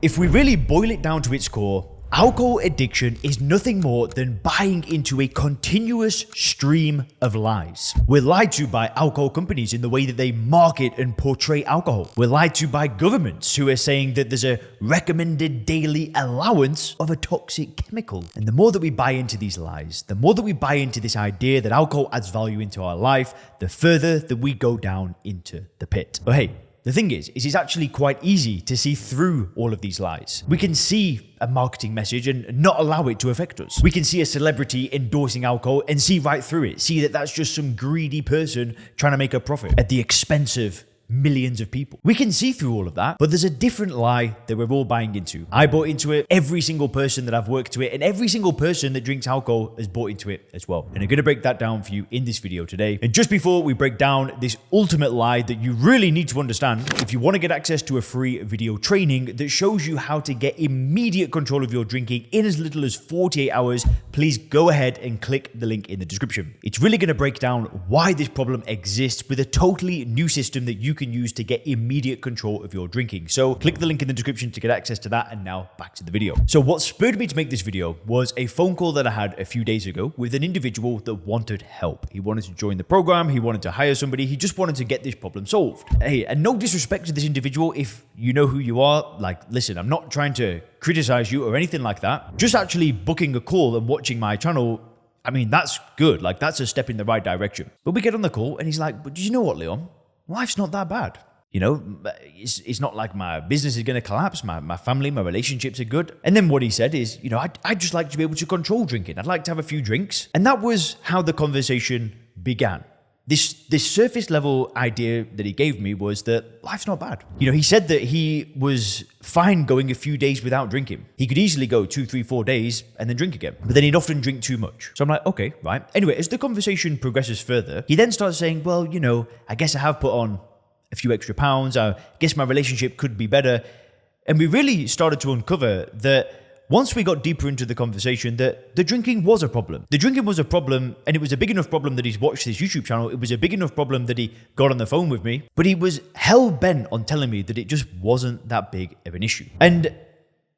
If we really boil it down to its core, alcohol addiction is nothing more than buying into a continuous stream of lies. We're lied to by alcohol companies in the way that they market and portray alcohol. We're lied to by governments who are saying that there's a recommended daily allowance of a toxic chemical. And the more that we buy into these lies, the more that we buy into this idea that alcohol adds value into our life, the further that we go down into the pit. But hey, the thing is it's actually quite easy to see through all of these lies. We can see a marketing message and not allow it to affect us. We can see a celebrity endorsing alcohol and see right through it. See that that's just some greedy person trying to make a profit at the expense of millions of people. We can see through all of that, but there's a different lie that we're all buying into. I bought into it, every single person that I've worked to it, and every single person that drinks alcohol has bought into it as well. And I'm gonna break that down for you in this video today. And just before we break down this ultimate lie that you really need to understand, if you wanna get access to a free video training that shows you how to get immediate control of your drinking in as little as 48 hours, please go ahead and click the link in the description. It's really gonna break down why this problem exists with a totally new system that you can use to get immediate control of your drinking. So click the link in the description to get access to that, and now back to the video. So what spurred me to make this video was a phone call that I had a few days ago with an individual that wanted help. He wanted to join the program, he wanted to hire somebody, he just wanted to get this problem solved. Hey, and no disrespect to this individual, if you know who you are, like, listen, I'm not trying to criticize you or anything like that. Just actually booking a call and watching my channel, I mean, that's good. Like, that's a step in the right direction. But we get on the call and he's like, but do you know what, Leon? Life's not that bad. You know, it's not like my business is going to collapse. My family, my relationships are good. And then what he said is, you know, I'd just like to be able to control drinking. I'd like to have a few drinks. And that was how the conversation began. This surface level idea that he gave me was that life's not bad. You know, he said that he was fine going a few days without drinking. He could easily go 2, 3, 4 days and then drink again. But then he'd often drink too much. So I'm like, okay, right. Anyway, as the conversation progresses further, he then starts saying, well, you know, I guess I have put on a few extra pounds. I guess my relationship could be better. And we really started to uncover that once we got deeper into the conversation, that the drinking was a problem. The drinking was a problem, and it was a big enough problem that he's watched this YouTube channel. It was a big enough problem that he got on the phone with me, but he was hell-bent on telling me that it just wasn't that big of an issue. And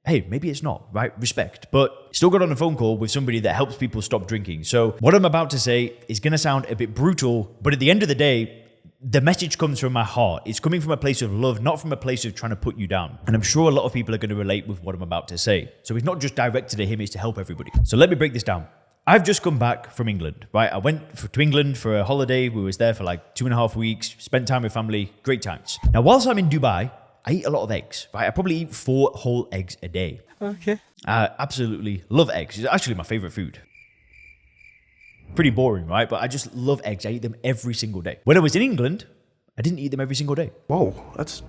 hey, maybe it's not, right? Respect. But still got on a phone call with somebody that helps people stop drinking. So what I'm about to say is going to sound a bit brutal, but at the end of the day, the message comes from my heart. It's coming from a place of love, not from a place of trying to put you down. And I'm sure a lot of people are going to relate with what I'm about to say. So it's not just directed at him, it's to help everybody. So let me break this down. I've just come back from England, right? I went to England for a holiday. We was there for like 2.5 weeks, spent time with family, great times. Now, whilst I'm in Dubai, I eat a lot of eggs, right? I probably eat 4 whole eggs a day. Okay. I absolutely love eggs. It's actually my favorite food. Pretty boring, right? But I just love eggs. I eat them every single day. When I was in England, I didn't eat them every single day. Whoa, that's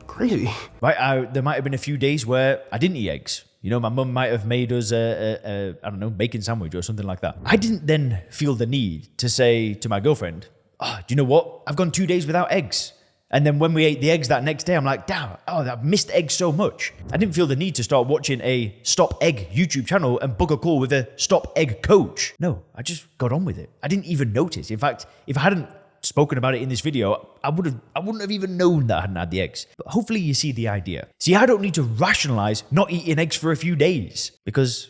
crazy. Right? There might have been a few days where I didn't eat eggs. You know, my mum might have made us I don't know, bacon sandwich or something like that. I didn't then feel the need to say to my girlfriend, oh, do you know what? I've gone 2 days without eggs. And then when we ate the eggs that next day, I'm like, damn, I've missed eggs so much. I didn't feel the need to start watching a Stop Egg YouTube channel and book a call with a Stop Egg coach. No, I just got on with it. I didn't even notice. In fact, if I hadn't spoken about it in this video, I wouldn't have even known that I hadn't had the eggs. But hopefully you see the idea. See, I don't need to rationalize not eating eggs for a few days because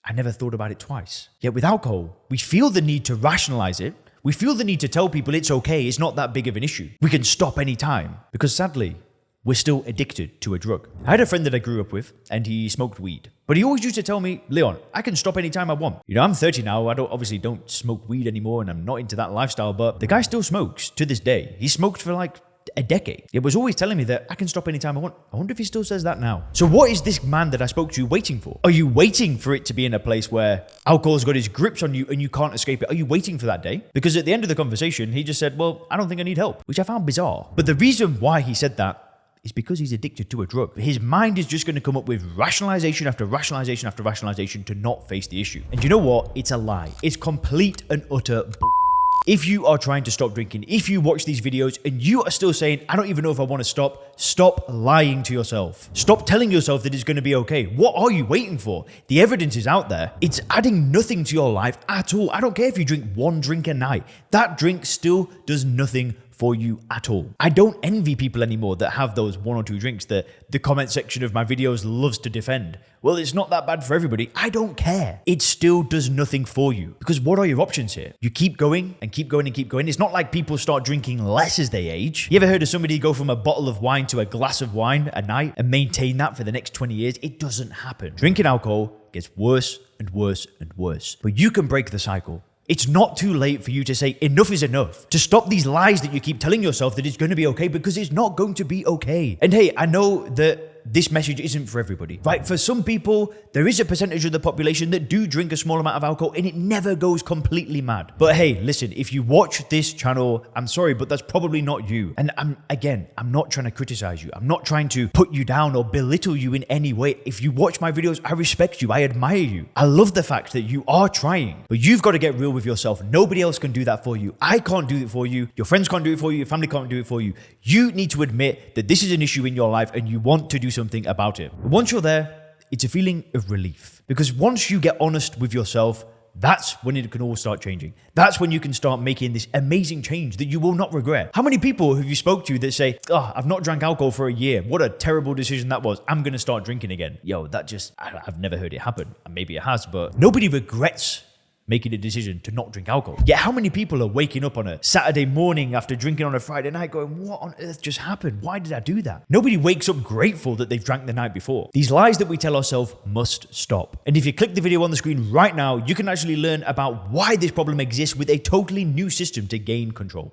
I never thought about it twice. Yet with alcohol, we feel the need to rationalize it. We feel the need to tell people it's okay, it's not that big of an issue. We can stop any time because sadly, we're still addicted to a drug. I had a friend that I grew up with and he smoked weed. But he always used to tell me, Leon, I can stop anytime I want. You know, I'm 30 now, I obviously don't smoke weed anymore and I'm not into that lifestyle, but the guy still smokes to this day. He smoked for like a decade. He was always telling me that I can stop anytime I want. I wonder if he still says that now. So what is this man that I spoke to waiting for? Are you waiting for it to be in a place where alcohol's got his grips on you and you can't escape it? Are you waiting for that day? Because at the end of the conversation, he just said, well, I don't think I need help, which I found bizarre. But the reason why he said that is because he's addicted to a drug. His mind is just going to come up with rationalization after rationalization after rationalization to not face the issue. And you know what? It's a lie. It's complete and utter bull. If you are trying to stop drinking, if you watch these videos and you are still saying, I don't even know if I want to stop lying to yourself. Stop telling yourself that it's going to be okay. What are you waiting for? The evidence is out there. It's adding nothing to your life at all. I don't care if you drink 1 drink a night. That drink still does nothing for you at all. I don't envy people anymore that have those 1 or 2 drinks that the comment section of my videos loves to defend. Well, it's not that bad for everybody. I don't care. It still does nothing for you. Because what are your options here? You keep going and keep going and keep going. It's not like people start drinking less as they age. You ever heard of somebody go from a bottle of wine to a glass of wine a night and maintain that for the next 20 years? It doesn't happen. Drinking alcohol gets worse and worse and worse. But you can break the cycle. It's not too late for you to say enough is enough. To stop these lies that you keep telling yourself that it's going to be okay, because it's not going to be okay. And hey, I know that this message isn't for everybody, right? For some people, there is a percentage of the population that do drink a small amount of alcohol and it never goes completely mad. But hey, listen, if you watch this channel, I'm sorry, but that's probably not you. And I'm not trying to criticize you. I'm not trying to put you down or belittle you in any way. If you watch my videos, I respect you. I admire you. I love the fact that you are trying, but you've got to get real with yourself. Nobody else can do that for you. I can't do it for you. Your friends can't do it for you. Your family can't do it for you. You need to admit that this is an issue in your life and you want to do something about it. Once you're there, it's a feeling of relief, because once you get honest with yourself, that's when it can all start changing. That's when you can start making this amazing change that you will not regret. How many people have you spoke to that say, oh, I've not drank alcohol for a year. What a terrible decision that was. I'm going to start drinking again. Yo, I've never heard it happen. Maybe it has, but nobody regrets making a decision to not drink alcohol. Yet how many people are waking up on a Saturday morning after drinking on a Friday night going, what on earth just happened? Why did I do that? Nobody wakes up grateful that they've drank the night before. These lies that we tell ourselves must stop. And if you click the video on the screen right now, you can actually learn about why this problem exists with a totally new system to gain control.